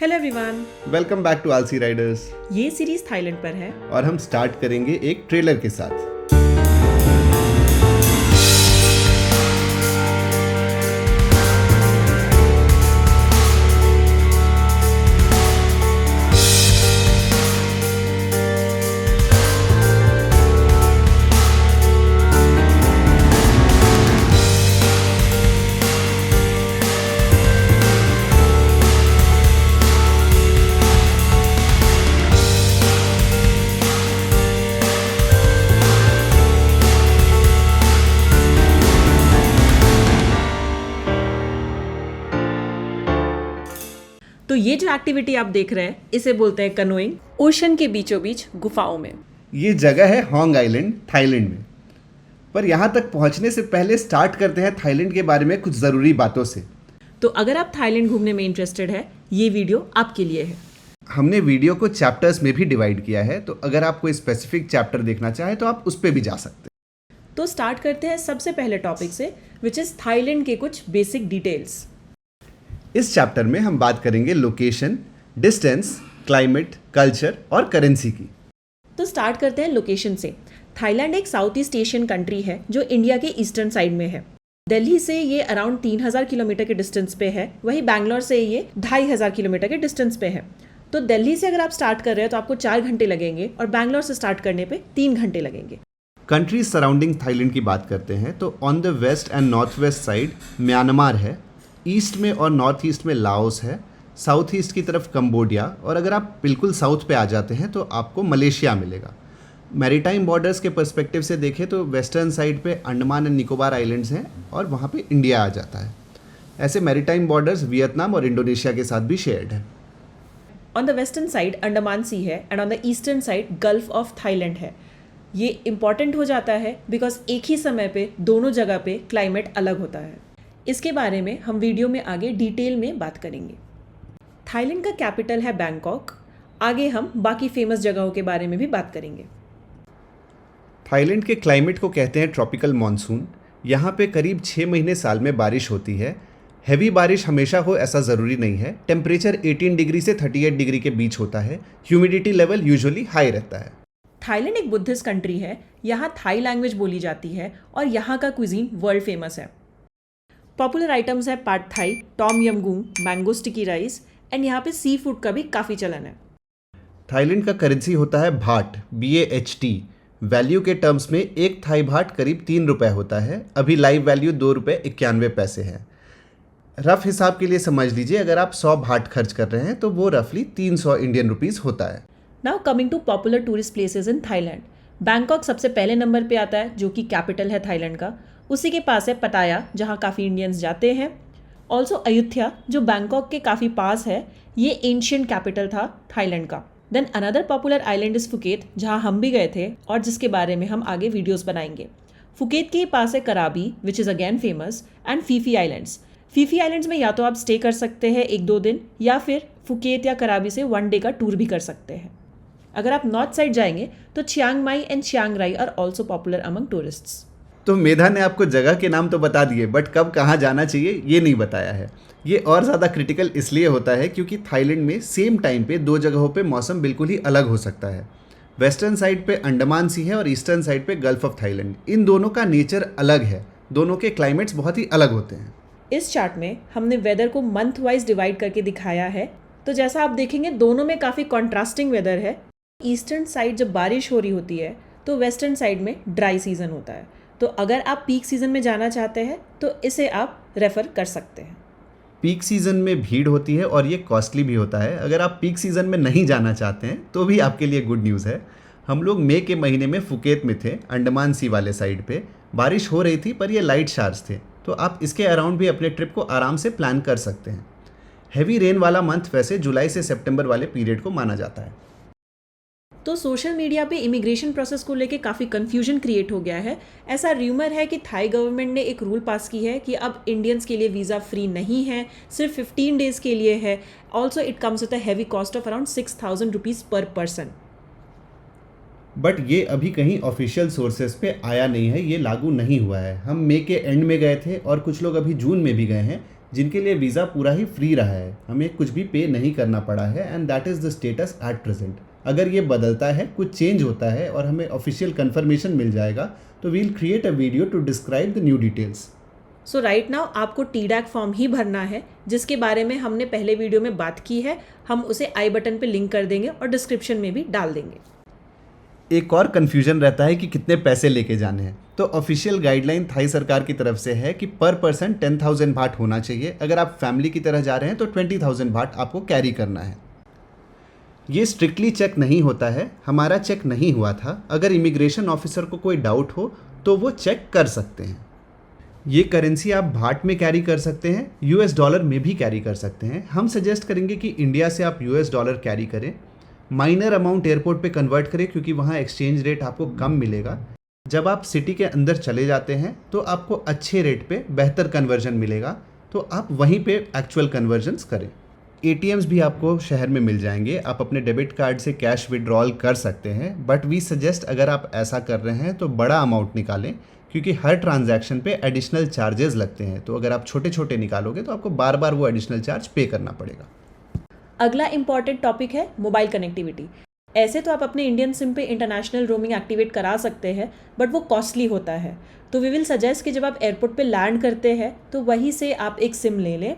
Hello everyone, welcome back to Aalsi riders. ये series Thailand पर है और हम स्टार्ट करेंगे एक ट्रेलर के साथ। तो ये जो एक्टिविटी आप देख रहे हैं इसे बोलते हैं कनोइंग, ओशन के बीचों बीच गुफाओं में। ये जगह है होंग आइलैंड, थाईलैंड में। पर यहाँ तक पहुँचने से पहले स्टार्ट करते हैं थाईलैंड के बारे में कुछ ज़रूरी बातों से। तो अगर आप थाईलैंड घूमने में इंटरेस्टेड है, ये वीडियो आपके लिए है। हमने वीडियो को चैप्टर्स में भी डिवाइड किया है, तो अगर आप कोई स्पेसिफिक चैप्टर देखना चाहें तो आप उस पर भी जा सकते हैं। तो स्टार्ट करते हैं सबसे पहले टॉपिक से, विच इज़ थाईलैंड के कुछ बेसिक डिटेल्स। इस चैप्टर में हम बात करेंगे लोकेशन, डिस्टेंस, क्लाइमेट, कल्चर और करेंसी की। तो स्टार्ट करते हैं लोकेशन से। थाईलैंड एक साउथ ईस्ट एशियन कंट्री है जो इंडिया के ईस्टर्न साइड में है। दिल्ली से ये अराउंड 3000 किलोमीटर के डिस्टेंस पे है, वहीं बैंगलोर से ये 2500 किलोमीटर के डिस्टेंस पे है। तो दिल्ली से अगर आप स्टार्ट कर रहे हैं तो आपको 4 घंटे लगेंगे और बैंगलोर से स्टार्ट करने पे 3 घंटे लगेंगे। कंट्रीज सराउंडिंग थाईलैंड की बात करते हैं तो on the west and north west side Myanmar है, ईस्ट में और नॉर्थ ईस्ट में लाओस है, साउथ ईस्ट की तरफ कंबोडिया, और अगर आप बिल्कुल साउथ पे आ जाते हैं तो आपको मलेशिया मिलेगा। मैरीटाइम बॉर्डर्स के पर्सपेक्टिव से देखें तो वेस्टर्न साइड पे अंडमान एंड निकोबार आइलैंड्स हैं और वहाँ पे इंडिया आ जाता है। ऐसे मैरीटाइम बॉर्डर्स वियतनाम और इंडोनेशिया के साथ भी शेयर्ड है। On the western side Andaman sea है and on the eastern side gulf of Thailand है। ये इंपॉर्टेंट हो जाता है बिकॉज एक ही समय पे दोनों जगह पे क्लाइमेट अलग होता है। इसके बारे में हम वीडियो में आगे डिटेल में बात करेंगे। थाईलैंड का कैपिटल है बैंकॉक। आगे हम बाकी फेमस जगहों के बारे में भी बात करेंगे। थाईलैंड के क्लाइमेट को कहते हैं ट्रॉपिकल मॉनसून। यहाँ पे करीब 6 महीने साल में बारिश होती है। हैवी बारिश हमेशा हो ऐसा ज़रूरी नहीं है। टेम्परेचर 18 डिग्री से 38 डिग्री के बीच होता है। ह्यूमिडिटी लेवल यूजुअली हाई रहता है। थाईलैंड एक बुद्धिस्ट कंट्री है। यहाँ थाई लैंग्वेज बोली जाती है और यहाँ का क्विजीन वर्ल्ड फेमस है। पॉपुलर आइटम्स है pad Thai, tom yum goong, mango sticky rice and यहाँ पे सी फूड का भी काफ़ी चलन है। थाईलैंड का करेंसी होता है भाट, BAHT। वैल्यू के टर्म्स में एक थाई भाट करीब 3 रुपये होता है। अभी लाइव वैल्यू 2.91 रुपये है। रफ हिसाब के लिए समझ लीजिए, अगर आप 100 भाट खर्च कर रहे हैं तो वो रफली 300 इंडियन रुपीज़ होता है। Now coming to popular tourist places in Thailand. Bangkok सबसे पहले नंबर पे आता है जो कि कैपिटल है थाईलैंड का। उसी के पास है पटाया जहाँ काफ़ी इंडियंस जाते हैं। ऑल्सो अयोध्या जो बैंकॉक के काफ़ी पास है, ये एंशियंट कैपिटल था थाईलैंड का। Then another popular island is Phuket जहाँ हम भी गए थे और जिसके बारे में हम आगे वीडियोस बनाएंगे। फुकेत के पास है कराबी which is again famous and Phi Phi islands. Phi Phi islands में या तो आप स्टे कर सकते हैं 1-2 दिन या फिर फुकेत या कराबी से 1 डे का टूर भी कर सकते हैं। अगर आप नॉर्थ साइड जाएंगे तो Chiang Mai and Chiang Rai are also popular among tourists. तो मेधा ने आपको जगह के नाम तो बता दिए, बट कब कहाँ जाना चाहिए ये नहीं बताया है। ये और ज़्यादा क्रिटिकल इसलिए होता है क्योंकि थाईलैंड में सेम टाइम पे 2 जगहों पे मौसम बिल्कुल ही अलग हो सकता है। वेस्टर्न साइड पे अंडमान सी है और ईस्टर्न साइड पे गल्फ ऑफ थाईलैंड। इन दोनों का नेचर अलग है, दोनों के क्लाइमेट्स बहुत ही अलग होते हैं। इस चार्ट में हमने वेदर को मंथ वाइज डिवाइड करके दिखाया है। तो जैसा आप देखेंगे दोनों में काफ़ी कॉन्ट्रास्टिंग वेदर है। ईस्टर्न साइड जब बारिश हो रही होती है तो वेस्टर्न साइड में ड्राई सीजन होता है। तो अगर आप पीक सीजन में जाना चाहते हैं तो इसे आप रेफ़र कर सकते हैं। पीक सीज़न में भीड़ होती है और ये कॉस्टली भी होता है। अगर आप पीक सीज़न में नहीं जाना चाहते हैं तो भी आपके लिए गुड न्यूज़ है। हम लोग मई के महीने में फुकेत में थे, अंडमान सी वाले साइड पे। बारिश हो रही थी पर ये लाइट शावर्स थे, तो आप इसके अराउंड भी अपने ट्रिप को आराम से प्लान कर सकते हैं। हैवी रेन वाला मंथ वैसे जुलाई से सितंबर वाले पीरियड को माना जाता है। तो सोशल मीडिया पे इमिग्रेशन प्रोसेस को लेके काफ़ी कन्फ्यूजन क्रिएट हो गया है। ऐसा र्यूमर है कि थाई गवर्नमेंट ने एक रूल पास की है कि अब इंडियंस के लिए वीज़ा फ्री नहीं है, सिर्फ 15 डेज़ के लिए है। Also it comes with a heavy cost of around 6000 rupees पर पर्सन। बट ये अभी कहीं ऑफिशियल सोर्सेज पे आया नहीं है, ये लागू नहीं हुआ है। हम मई के एंड में गए थे और कुछ लोग अभी जून में भी गए हैं, जिनके लिए वीज़ा पूरा ही फ्री रहा है, हमें कुछ भी पे नहीं करना पड़ा है, and that is the status at present. अगर ये बदलता है, कुछ चेंज होता है और हमें ऑफिशियल कंफर्मेशन मिल जाएगा, तो we'll create a video to describe the new details. So right now आपको TDAC फॉर्म ही भरना है, जिसके बारे में हमने पहले वीडियो में बात की है। हम उसे आई बटन पे लिंक कर देंगे और डिस्क्रिप्शन में भी डाल देंगे। एक और कन्फ्यूजन रहता है कि कितने पैसे लेके जाने हैं। तो ऑफिशियल गाइडलाइन थाई सरकार की तरफ से है कि पर पर्सन 10,000 बाट होना चाहिए। अगर आप फैमिली की तरह जा रहे हैं तो 20,000 बाट आपको कैरी करना है। ये स्ट्रिक्टली चेक नहीं होता है, हमारा चेक नहीं हुआ था। अगर इमिग्रेशन ऑफिसर को कोई डाउट हो तो वो चेक कर सकते हैं। ये करेंसी आप भाट में कैरी कर सकते हैं, US डॉलर में भी कैरी कर सकते हैं। हम सजेस्ट करेंगे कि इंडिया से आप US डॉलर कैरी करें। माइनर अमाउंट एयरपोर्ट पे कन्वर्ट करें, क्योंकि वहाँ एक्सचेंज रेट आपको कम मिलेगा। जब आप सिटी के अंदर चले जाते हैं तो आपको अच्छे रेट पे बेहतर कन्वर्जन मिलेगा, तो आप वहीं पे एक्चुअल कन्वर्जन्स करें। ATMs भी आपको शहर में मिल जाएंगे, आप अपने डेबिट कार्ड से कैश विड्रॉल कर सकते हैं। बट वी सजेस्ट अगर आप ऐसा कर रहे हैं तो बड़ा अमाउंट निकालें, क्योंकि हर ट्रांजैक्शन पे एडिशनल चार्जेस लगते हैं। तो अगर आप छोटे छोटे निकालोगे तो आपको बार बार वो एडिशनल चार्ज पे करना पड़ेगा। अगला इंपॉर्टेंट टॉपिक है मोबाइल कनेक्टिविटी। ऐसे तो आप अपने इंडियन सिम पे इंटरनेशनल रोमिंग एक्टिवेट करा सकते हैं, बट वो कॉस्टली होता है। तो वी विल सजेस्ट कि जब आप एयरपोर्ट पे लैंड करते हैं तो वहीं से आप एक सिम ले लें।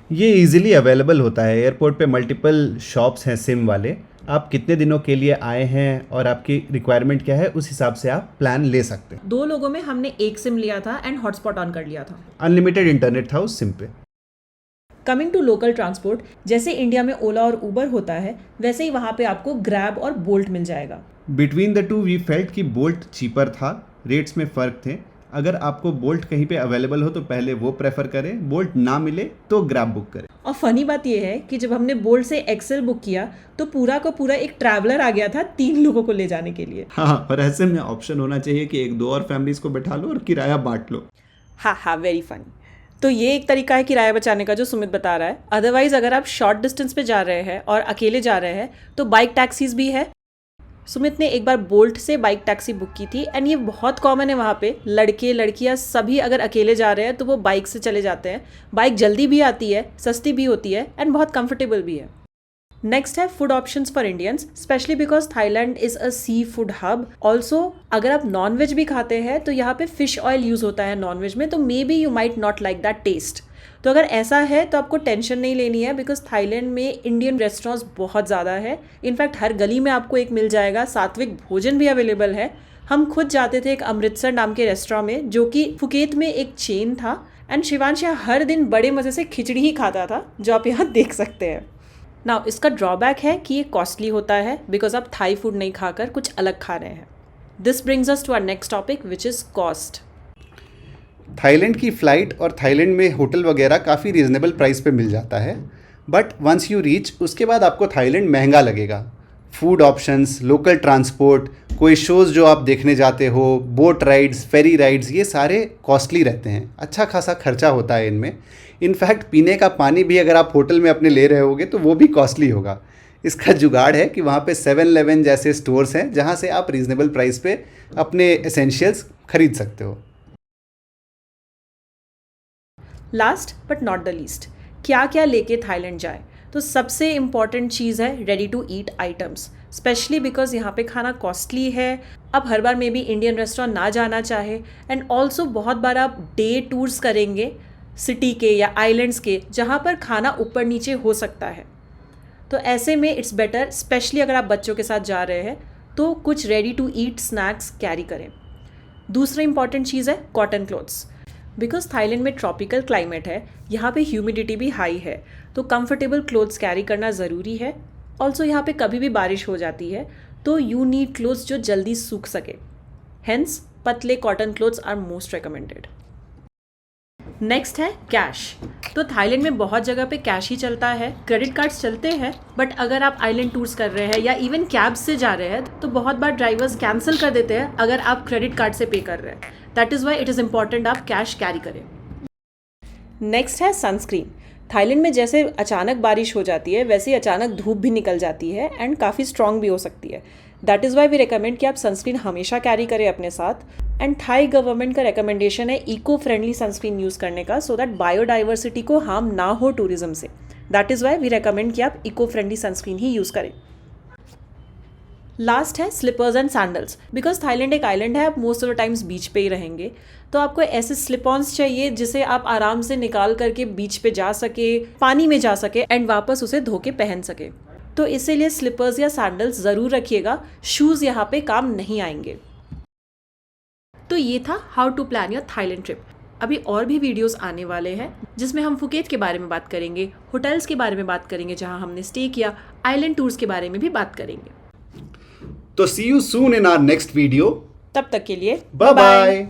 ये इजीली अवेलेबल होता है। एयरपोर्ट पे मल्टीपल शॉप्स हैं सिम वाले। आप कितने दिनों के लिए आए हैं और आपकी रिक्वायरमेंट क्या है, उस हिसाब से आप प्लान ले सकते हैं। 2 लोगों में हमने एक सिम लिया था एंड हॉटस्पॉट ऑन कर लिया था। अनलिमिटेड इंटरनेट था उस सिम पे। कमिंग टू लोकल ट्रांसपोर्ट, जैसे इंडिया में ओला और उबर होता है, वैसे ही वहाँ पे आपको ग्रैब और बोल्ट मिल जाएगा। Between the two we felt कि बोल्ट चीपर था, रेट्स में फ़र्क थे। अगर आपको बोल्ट कहीं पे अवेलेबल हो तो पहले वो प्रेफर करें, बोल्ट ना मिले तो ग्रैब बुक करें। और फनी बात यह है कि जब हमने बोल्ट से एक्सेल बुक किया तो पूरा का पूरा एक ट्रैवलर आ गया था 3 लोगों को ले जाने के लिए। हाँ, और ऐसे में ऑप्शन होना चाहिए कि 1-2 और फैमिलीज को बैठा लो और किराया बांट लो। हाँ, वेरी फनी। तो ये एक तरीका है किराया बचाने का जो सुमित बता रहा है। अदरवाइज अगर आप शॉर्ट डिस्टेंस पे जा रहे हैं और अकेले जा रहे हैं तो बाइक टैक्सीज भी है। सुमित ने एक बार बोल्ट से बाइक टैक्सी बुक की थी एंड ये बहुत कॉमन है वहाँ पे। लड़के लड़कियाँ सभी अगर अकेले जा रहे हैं तो वो बाइक से चले जाते हैं। बाइक जल्दी भी आती है, सस्ती भी होती है एंड बहुत कंफर्टेबल भी है। नेक्स्ट है food options for Indians, specially because Thailand is a sea food hub. Also अगर आप नॉन वेज भी खाते हैं तो यहाँ पे फिश ऑयल यूज होता है नॉन वेज में, तो maybe you might not like that taste. तो अगर ऐसा है तो आपको टेंशन नहीं लेनी है, बिकॉज थाईलैंड में इंडियन रेस्टोरेंट्स बहुत ज़्यादा है। इनफैक्ट हर गली में आपको एक मिल जाएगा। सात्विक भोजन भी अवेलेबल है। हम खुद जाते थे एक अमृतसर नाम के रेस्टोरेंट में, जो कि फुकेत में एक चेन था, एंड शिवांश यहाँ हर दिन बड़े मज़े से खिचड़ी ही खाता था, जो आप यहाँ देख सकते हैं। नाउ इसका ड्रॉबैक है कि ये कॉस्टली होता है, बिकॉज आप थाई फूड नहीं खाकर कुछ अलग खा रहे हैं। This brings us to our next topic which is cost. Thailand की फ़्लाइट और थाईलैंड में होटल वगैरह काफ़ी रीज़नेबल प्राइस पे मिल जाता है, बट वंस यू रीच उसके बाद आपको थाईलैंड महंगा लगेगा। फूड ऑप्शंस, लोकल ट्रांसपोर्ट, कोई शोज़ जो आप देखने जाते हो, बोट राइड्स, फेरी राइड्स, ये सारे कॉस्टली रहते हैं। अच्छा खासा खर्चा होता है इनमें। इनफैक्ट पीने का पानी भी अगर आप होटल में अपने ले रहे होगे तो वो भी कॉस्टली होगा। इसका जुगाड़ है कि वहाँ पे 7-Eleven जैसे स्टोर्स हैं जहाँ से आप रीज़नेबल प्राइस पे अपने एसेंशियल्स खरीद सकते हो। Last but not the least, क्या क्या लेके थाईलैंड जाए? तो सबसे इम्पॉर्टेंट चीज़ है ready to eat items, specially because यहाँ पे खाना कॉस्टली है। अब हर बार मे बी इंडियन रेस्टोरेंट ना जाना चाहे, एंड ऑल्सो बहुत बार आप डे टूर्स करेंगे सिटी के या आइलैंड्स के, जहाँ पर खाना ऊपर नीचे हो सकता है। तो ऐसे में इट्स बेटर, स्पेशली अगर आप बच्चों के साथ जा रहे हैं, तो कुछ ready to eat snacks carry करें। दूसरा इंपॉर्टेंट चीज़ है कॉटन क्लोथ्स, बिकॉज थाईलैंड में ट्रॉपिकल क्लाइमेट है, यहाँ पे ह्यूमिडिटी भी हाई है, तो कंफर्टेबल क्लोथ्स कैरी करना ज़रूरी है। ऑल्सो यहाँ पे कभी भी बारिश हो जाती है, तो यू नीड क्लोथ्स जो जल्दी सूख सके। हेंस पतले cotton clothes are most recommended. Next है कैश। तो थाईलैंड में बहुत जगह पे कैश ही चलता है, क्रेडिट कार्ड्स चलते हैं, बट अगर आप आइलैंड टूर्स कर रहे हैं या इवन कैब से जा रहे हैं तो बहुत बार ड्राइवर्स कैंसिल कर देते हैं अगर आप क्रेडिट कार्ड से पे कर रहे हैं। That is why it is important आप कैश कैरी करें। नेक्स्ट है सनस्क्रीन। थाईलैंड में जैसे अचानक बारिश हो जाती है वैसे ही अचानक धूप भी निकल जाती है एंड काफ़ी स्ट्रॉन्ग भी हो सकती है। That is why we recommend कि आप सनस्क्रीन हमेशा कैरी करें अपने साथ। एंड थाई गवर्नमेंट का रिकमेंडेशन है इको फ्रेंडली सनस्क्रीन यूज़ करने का, सो दैट बायोडाइवर्सिटी को हार्म ना हो टूरिज्म से। That is why we recommend कि आप इको फ्रेंडली सनस्क्रीन ही यूज़ करें। लास्ट है slippers and sandals. Because Thailand एक आइलैंड है, आप most of the times beach पे ही रहेंगे, तो आपको ऐसे स्लिप ऑन्स चाहिए जिसे आप आराम से निकाल करके बीच पे जा सके, पानी में जा सके एंड वापस उसे धो के पहन सके। तो इसीलिए स्लीपर्स या सैंडल्स ज़रूर रखिएगा, शूज़ यहाँ पे काम नहीं आएंगे। तो ये था how to plan your Thailand trip. अभी और भी वीडियोस आने वाले हैं जिसमें हम फुकेत के बारे में बात करेंगे, होटल्स के बारे में बात करेंगे जहाँ हमने स्टे किया, आइलैंड टूर्स के बारे में भी बात करेंगे। तो see you soon in our next video. तब तक के लिए बाय बाय।